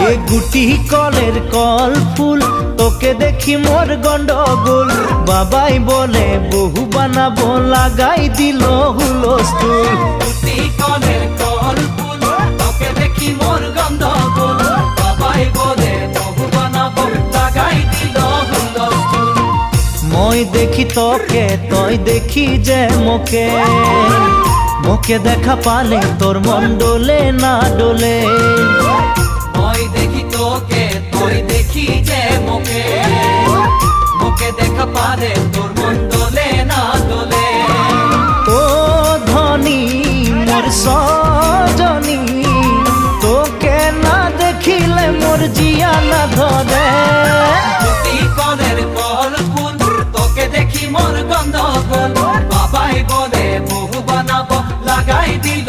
এ গুটি কলের কল ফুল তোকে দেখি মোর গন্ডগোল বাবাই বলে বহু বানাবো লাগাই দিল হুলস্থুল গুটি কলের কল ফুল তোকে দেখি মোর গন্ডগোল বাবাই বলে বহু বানাবো লাগাই দিল হুলস্থুল মই দেখি তোকে তই দেখি যে মোকে মোকে দেখা পালে তোর মন ডোলে না ডোলে মই দেখি তোকে তুই দেখি যে মোকে মোকে দেখা পারে তোর মন দোলে না দোলে ও ধনী মোর সজনী তোকে না দেখিলে মোর জিয়া না ধরে গুটি কলের কল ফুল তোকে দেখি মোর গন্ধ গোল বাবাই বলে বহু বানাবো লাগাই দিল